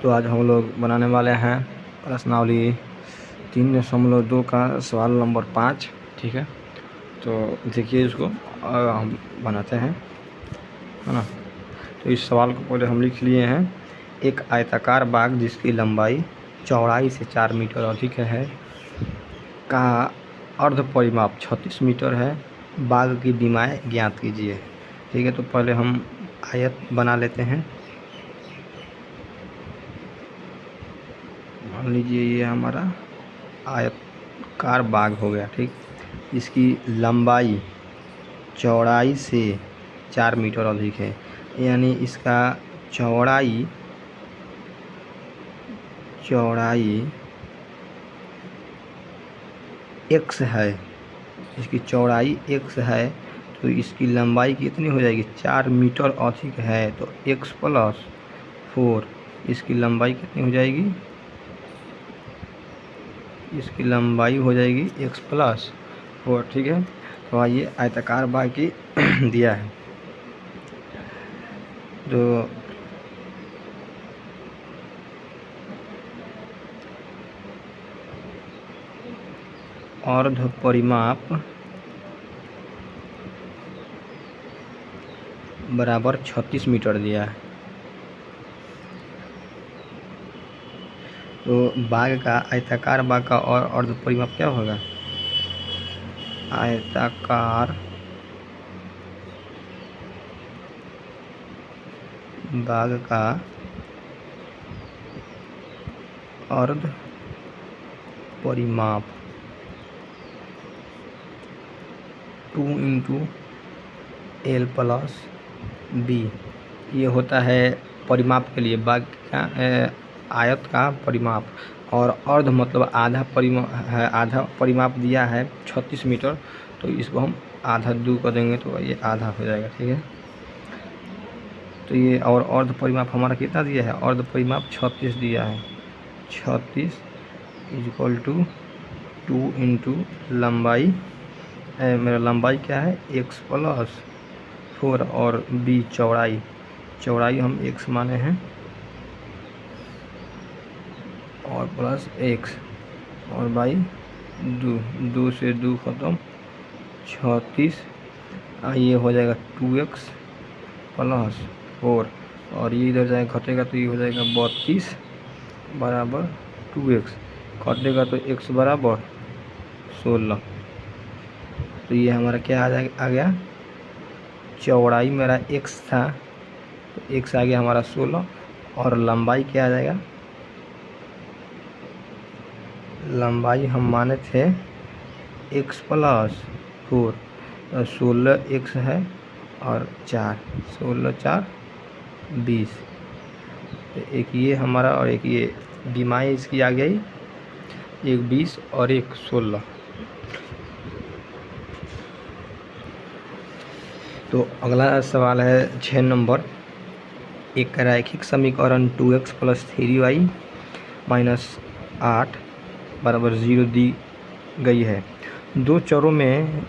तो आज हम लोग बनाने वाले हैं प्रश्नावली 3.2 का सवाल नंबर 5। ठीक है, तो देखिए इसको हम बनाते हैं, है ना। तो इस सवाल को पहले हम लिख लिए हैं। एक आयताकार बाग जिसकी लंबाई चौड़ाई से 4 मीटर अधिक है का अर्ध परिमाप 36 मीटर है। बाग की दिमाएँ ज्ञात कीजिए। ठीक है, तो पहले हम आयत बना लेते हैं। मान लीजिए ये हमारा आयताकार बाग हो गया। ठीक, इसकी लंबाई चौड़ाई से 4 मीटर अधिक है, यानी इसका चौड़ाई x है। इसकी चौड़ाई x है, तो इसकी लंबाई कितनी हो जाएगी? 4 मीटर अधिक है, तो x प्लस 4। इसकी लंबाई कितनी हो जाएगी? इसकी लंबाई हो जाएगी x प्लस 4। ठीक है, तो आइए आयताकार बाग की दिया है, तो अर्ध परिमाप बराबर 36 मीटर दिया है। तो बाग का आयताकार बाग का और अर्ध परिमाप क्या होगा? आयताकार बाग का अर्ध परिमाप 2 इंटू L प्लस B। ये होता है परिमाप के लिए बाग का आयत का परिमाप। और अर्ध मतलब आधा परिमाप है, आधा परिमाप दिया है 36 मीटर, तो इसको हम आधा 2 कर देंगे तो ये आधा हो जाएगा। ठीक है, तो ये और अर्ध परिमाप हमारा कितना दिया है? अर्ध परिमाप 36 दिया है। 36 इक्वल टू 2 इंटू लंबाई, मेरा लंबाई क्या है? x प्लस 4 और b चौड़ाई हम x माने हैं, और प्लस x और बाई 2 से 2 खत्म 36। ये हो जाएगा 2x प्लस 4, और ये इधर जाएगा घटेगा तो ये हो जाएगा 32 बराबर 2x। घटेगा तो x बराबर 16। तो ये हमारा क्या आ गया? चौड़ाई मेरा x था, तो x आ गया हमारा 16, और लंबाई क्या आ जाएगा? लंबाई हम माने थे x प्लस 4, तो 16x है और 4, 16 4 20। तो एक ये हमारा और एक ये बीमाई इसकी आ गई, एक 20 और एक 16। तो अगला सवाल है 6 नंबर। एक रैखिक समीकरण 2x प्लस 3y माइनस 8 बराबर 0 दी गई है। दो चरों में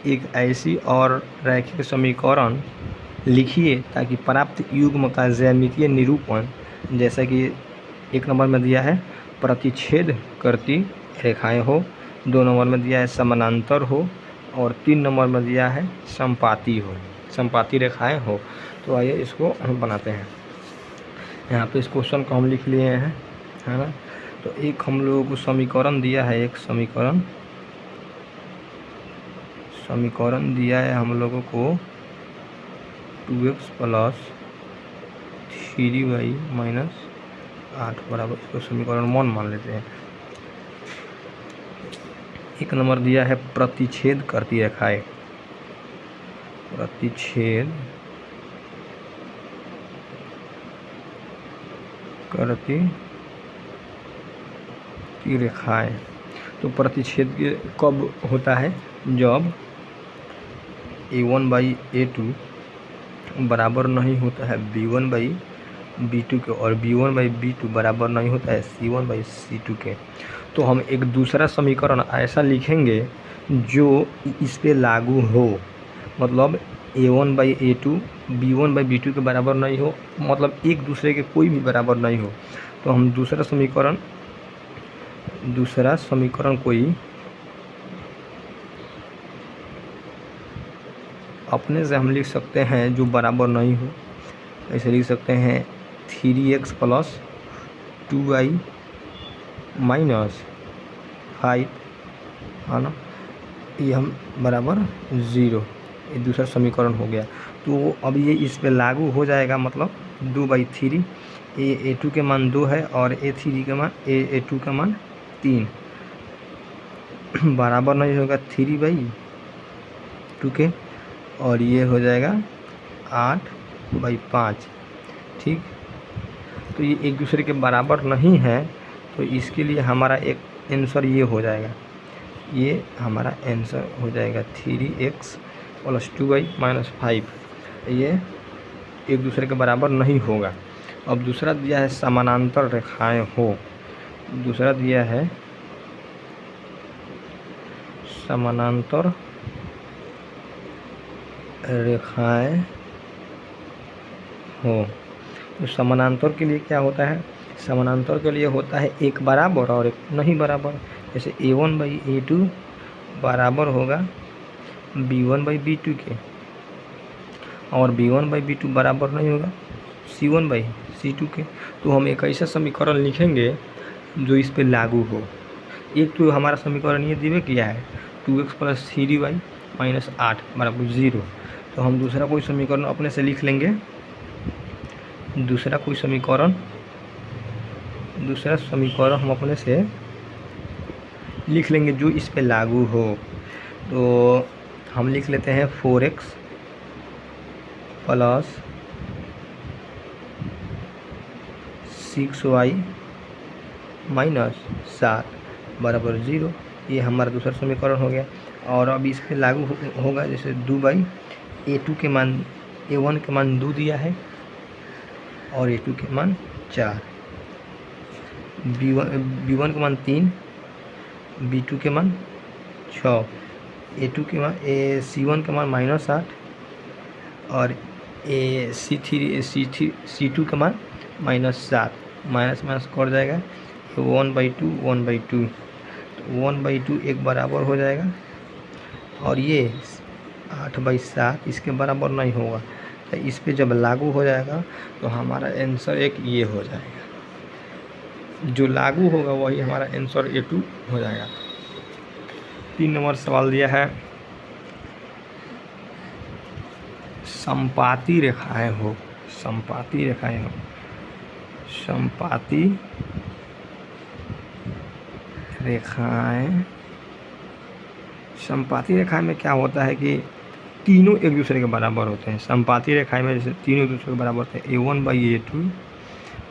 एक ऐसी और रैखिक समीकरण लिखिए ताकि प्राप्त युग्म का ज्यामितीय निरूपण, जैसा कि 1 नंबर में दिया है प्रतिच्छेद करती रेखाएं हो, 2 नंबर में दिया है समानांतर हो, और 3 नंबर में दिया है संपाती रेखाएं हो। तो आइए इसको हम बनाते हैं। यहाँ पे इस क्वेश्चन को हम लिख लिए हैं, है ना। तो एक हम लोगों को समीकरण दिया है, एक समीकरण दिया है हम लोगों को 2x प्लस 3y माइनस 8 बराबर, इसको समीकरण 1 मान लेते हैं। 1 नंबर दिया है प्रतिच्छेद करती रेखाएं, प्रतिच्छेद करती की रेखाएं। तो प्रतिच्छेद कब होता है? जब a1 बाई a2 बराबर नहीं होता है b1 बाई b2 के, और b1 बाई b2 बराबर नहीं होता है c1 बाई c2 के। तो हम एक दूसरा समीकरण ऐसा लिखेंगे जो इस पे लागू हो, मतलब A1/A2 B1/B2 के बराबर नहीं हो, मतलब एक दूसरे के कोई भी बराबर नहीं हो, तो हम दूसरा समीकरण कोई अपने से हम लिख सकते हैं जो बराबर नहीं हो। ऐसे लिख सकते हैं 3x + 2y - 5, है ना, ये हम बराबर 0, ये दूसरा समीकरण हो गया। तो अब ये इस पे लागू हो जाएगा, मतलब 2/3 A2 के मान 2 है और A2 के मान 3 बराबर नहीं होगा 3/2 के, और ये हो जाएगा 8/5। ठीक, तो ये एक दूसरे के बराबर नहीं है, तो इसके लिए हमारा एक आंसर ये हो जाएगा, ये हमारा आंसर हो जाएगा 3x + 2y - 5। ये एक दूसरे के बराबर नहीं होगा। अब दूसरा दिया है समानांतर रेखाएं हो, दूसरा दिया है समानांतर रेखाएं हो। तो समानांतर के लिए क्या होता है, समानांतर के लिए होता है एक बराबर और एक नहीं बराबर। जैसे A1/A2 बराबर होगा B1/B2 के, और B1/B2 बराबर नहीं होगा C1/C2 के। तो हम एक ऐसा समीकरण लिखेंगे जो इस पे लागू हो। एक तो हमारा समीकरण ये दिया किया है 2x + 3y - 8 बराबर 0, तो हम दूसरा कोई समीकरण अपने से लिख लेंगे, दूसरा समीकरण हम अपने से लिख लेंगे जो इस पे लागू हो। तो हम लिख लेते हैं 4x + 6y - 7 बराबर 0, ये हमारा दूसरा समीकरण हो गया। और अब इस पे लागू होगा, जैसे 2/A2 के मान A1 के मान 2 दिया है और A2 के मान 4, B1 के मान 3, B2 के मान 6, A2 के मान C1 के मान -8 और C2 के मान -7, माइनस कट जाएगा 1/2 1/2, तो 1/2 एक बराबर हो जाएगा, और ये 8/7 इसके बराबर नहीं होगा। तो इस पे जब लागू हो जाएगा तो हमारा आंसर एक ये हो जाएगा, जो लागू होगा वही हमारा आंसर A2 हो जाएगा। 3 नंबर सवाल दिया है समपाती रेखाएं हो, समपाती रेखाएं में क्या होता है कि तीनों एक दूसरे के बराबर होते हैं। समपाती रेखाएं में जैसे तीनों एक दूसरे के बराबर होते हैं, A1/A2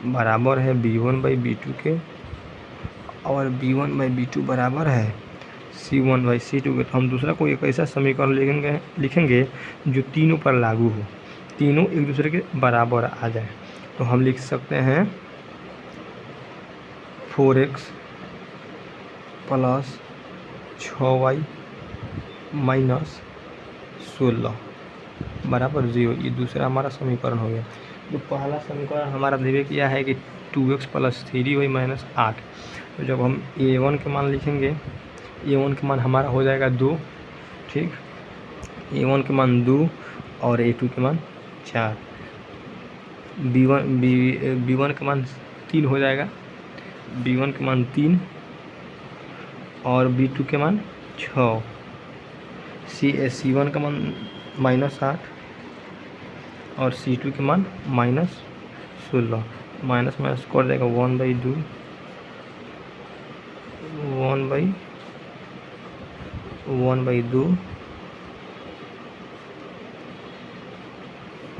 बराबर है B1/B2 के, और B1/B2 बराबर है C1/C2 के। तो हम दूसरा कोई एक ऐसा समीकरण लिखेंगे जो तीनों पर लागू हो, तीनों एक दूसरे के बराबर आ जाए। तो हम लिख सकते हैं 4x + 6y - 16 बराबर 0, ये दूसरा हमारा समीकरण हो गया। जो पहला समीकरण हमारा दिया किया है कि 2x + 3y - 8, तो जब हम A1 के मान लिखेंगे, A1 के मान हमारा हो जाएगा 2, ठीक, A1 के मान 2 और A2 के मान 4, B1 के मान 3 हो जाएगा, B1 के मान 3 और B2 के मान 6, C1 का मान -8 और C2 के मान -16, माइनस कर देगा 1/2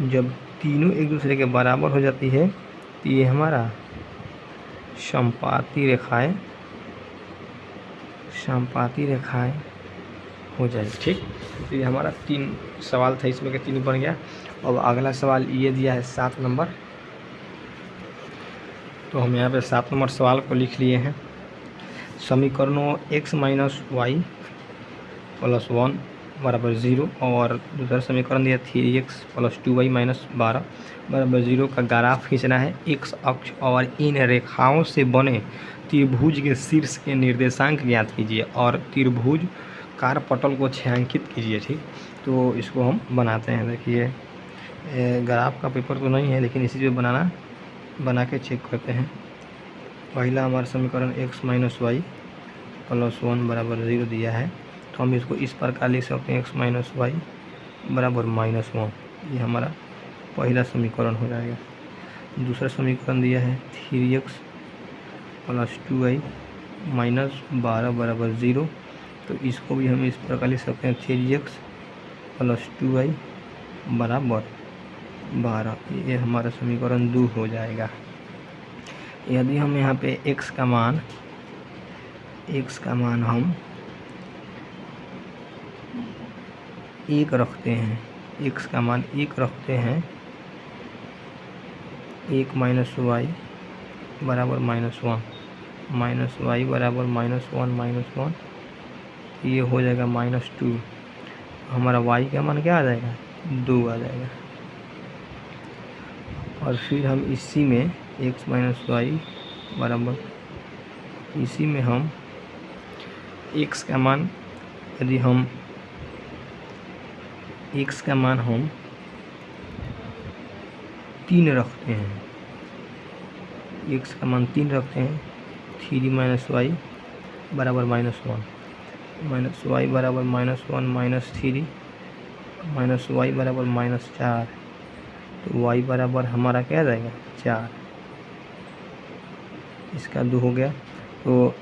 जब तीनों एक दूसरे के बराबर हो जाती है तो ये हमारा समपाती रेखाएं हो जाएगी। ठीक, तो ये हमारा 3 सवाल था, इसमें के 3 बन गया। अब अगला सवाल ये दिया है 7 नंबर, तो हम यहाँ पे 7 नंबर सवाल को लिख लिए हैं। समीकरणों x - y + 1 बराबर 0 और दूसरा समीकरण दिया 3x प्लस 2y माइनस 12 बराबर 0 का ग्राफ खींचना है। x अक्ष और इन रेखाओं से बने त्रिभुज के शीर्ष के निर्देशांक ज्ञात कीजिए और त्रिभुज कारपटल को छायांकित कीजिए। ठीक, तो इसको हम बनाते हैं। देखिए ग्राफ का पेपर तो नहीं है, लेकिन इसी पे बना के चेक करते हैं। पहला हमारा समीकरण x माइनस वाई प्लस 1 बराबर 0 दिया है, तो हम इसको इस प्रकार लिख सकते हैं x माइनस वाई बराबर -1। ये हमारा पहला समीकरण हो जाएगा। दूसरा समीकरण दिया है 3x प्लस 2y माइनस 12 बराबर 0, तो इसको भी हम इस प्रकार लिख सकते हैं 3x प्लस 2y बराबर 12। ये हमारा समीकरण 2 हो जाएगा। यदि हम यहाँ पे x का मान हम 1 रखते हैं, x का मान 1 रखते हैं, 1 माइनस वाई बराबर -1 माइनस वाई बराबर -1 ये हो जाएगा -2। हमारा y का मान क्या आ जाएगा, 2 आ जाएगा। और फिर हम इसी में x माइनस वाई बराबर इसी में हम x का मान यदि हम x का मान हम 3 रखते हैं, x का मान 3 रखते हैं, 3 माइनस वाई बराबर -1 माइनस वाई बराबर -1 माइनस 3 माइनस वाई बराबर -4, तो y बराबर हमारा क्या आ जाएगा 4। इसका 2 हो गया, तो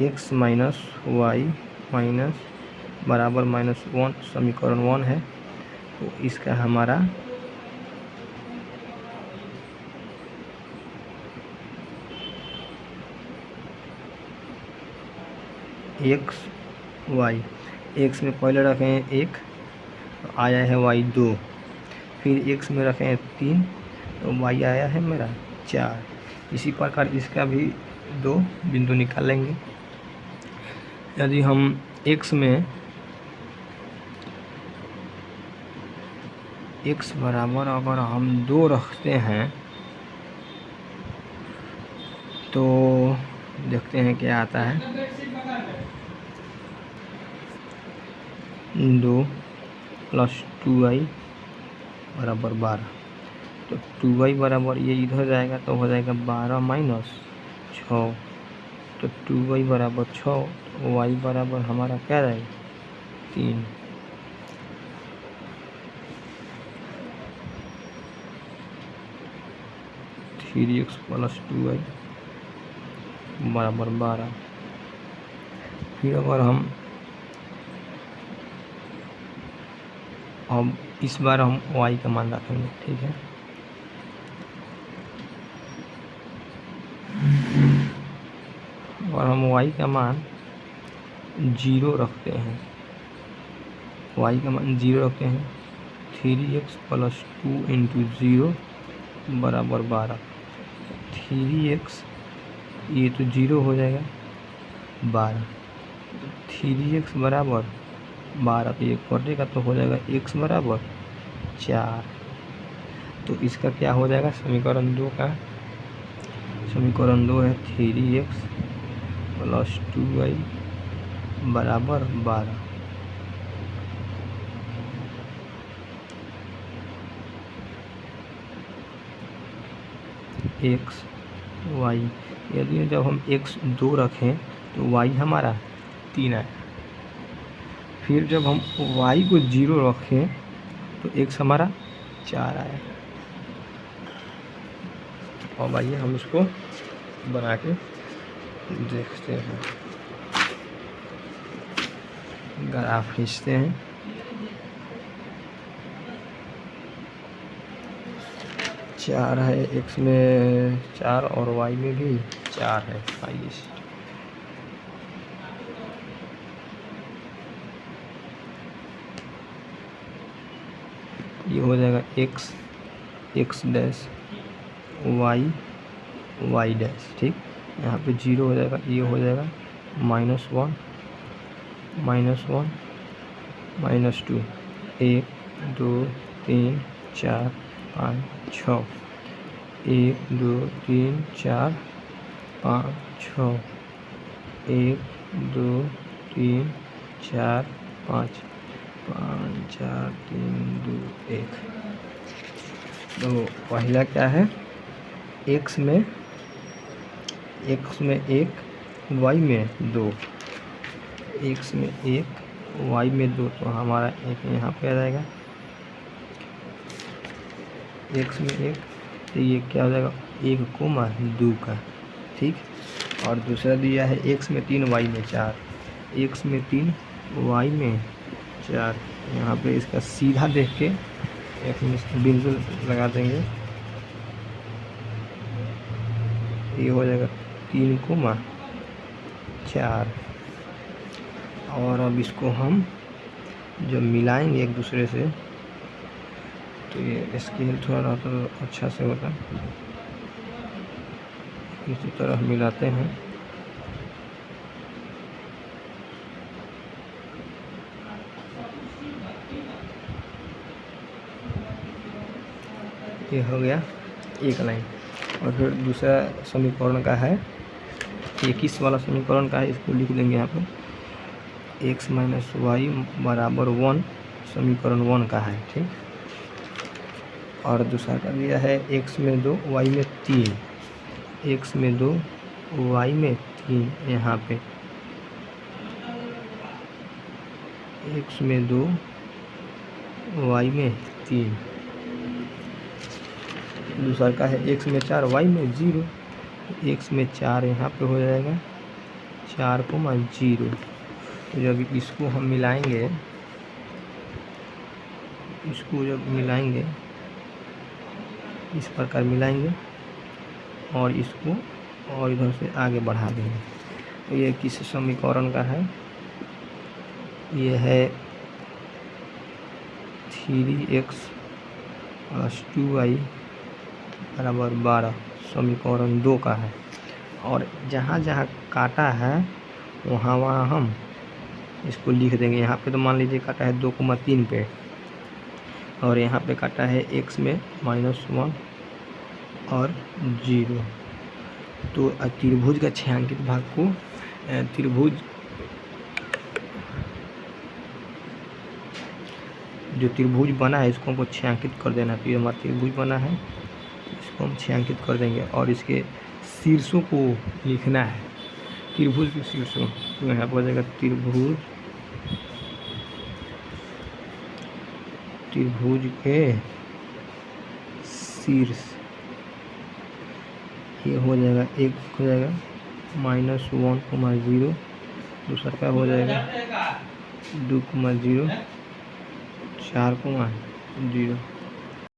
x माइनस वाई माइनस बराबर -1 समीकरण 1 है, तो इसका हमारा x वाई x में पहले रखे हैं 1, तो आया है y 2, फिर x में रखे हैं 3, तो y आया है मेरा 4। इसी प्रकार इसका भी 2 बिंदु निकाल लेंगे। यदि हम x में x बराबर अगर हम 2 रखते हैं, तो देखते हैं क्या आता है। 2 प्लस 2y बराबर 12, तो 2y बराबर ये इधर जाएगा तो हो जाएगा 12 माइनस 6, तो 2y बराबर 6, तो y बराबर हमारा क्या रहेगा 3। थ्री एक्स प्लस 2y बराबर 12। फिर अगर हम अब इस बार हम y का मान रखेंगे, ठीक है। और हम y का मान 0 रखते हैं, y का मान 0 रखते हैं, 3x प्लस 2 इंटू 0 बराबर 12। 3x ये तो 0 हो जाएगा 12, 3x बराबर 12, तो ये कटेगा तो हो जाएगा x बराबर 4। तो इसका क्या हो जाएगा समीकरण 2 का, समीकरण 2 है 3x प्लस 2y बराबर 12। x y यदि जब हम x 2 रखें तो y हमारा 3 आए, फिर जब हम y को 0 रखें तो x हमारा 4 आया। और आइए हम इसको बना के देखते हैं, ग्राफ खींचते हैं। चार है x में 4 और y में भी 4 है। आइए ये हो जाएगा x डैश y डैश, ठीक। यहाँ पे 0 हो जाएगा, ये हो जाएगा -1 -2, 1 2 3 4 5 6, 1 2 3 4 5 6, 1 2 3 4 5 5 4 3 2 1। तो पहला क्या है, x में 1, y में 2, x में 1, y में 2, तो हमारा एक यहाँ पे आ जाएगा x में 1, तो ये क्या हो जाएगा 1, 2 का, ठीक। और दूसरा दिया है x में 3, y में 4, x में 3, y में 4, यहाँ पे इसका सीधा देख के एक बिंदु लगा देंगे, ये हो जाएगा 3, 4। और अब इसको हम जब मिलाएंगे एक दूसरे से, तो ये स्केल थोड़ा रहता तो अच्छा से होता। इसी तरह मिलाते हैं, ये हो गया एक लाइन। और फिर दूसरा समीकरण का है 21 वाला समीकरण का है, इसको लिख देंगे यहाँ पर x - y बराबर 1, समीकरण 1 का है, ठीक। और दूसरा का दिया है x में 2, y में 3, x में 2, y में 3, यहाँ पे x में 2, y में 3। दूसरा का है x में 4, y में 0, x में 4 यहाँ पे हो जाएगा 4, 0। तो जब इसको हम मिलाएंगे, इस प्रकार मिलाएंगे और इसको और इधर से आगे बढ़ा देंगे, तो ये किस समीकरण का है, ये है 3x + 2y बराबर 12, समीकरण 2 का है। और जहाँ जहाँ काटा है वहाँ हम इसको लिख देंगे। यहाँ पे तो मान लीजिए काटा है 2,3 पे, और यहाँ पे काटा है x में -1 और 0। तो त्रिभुज का छायांकित भाग को जो त्रिभुज बना है इसको हमको छायांकित कर देना। तो ये हमारा त्रिभुज बना है, इसको हम छायांकित कर देंगे और इसके शीर्षों को लिखना है, त्रिभुज के शीर्षों। तो यहाँ पर हो जाएगा त्रिभुज के शीर्ष, ये हो जाएगा, एक हो जाएगा -1, 0, दूसरा का हो जाएगा 2, 0, 4, 0।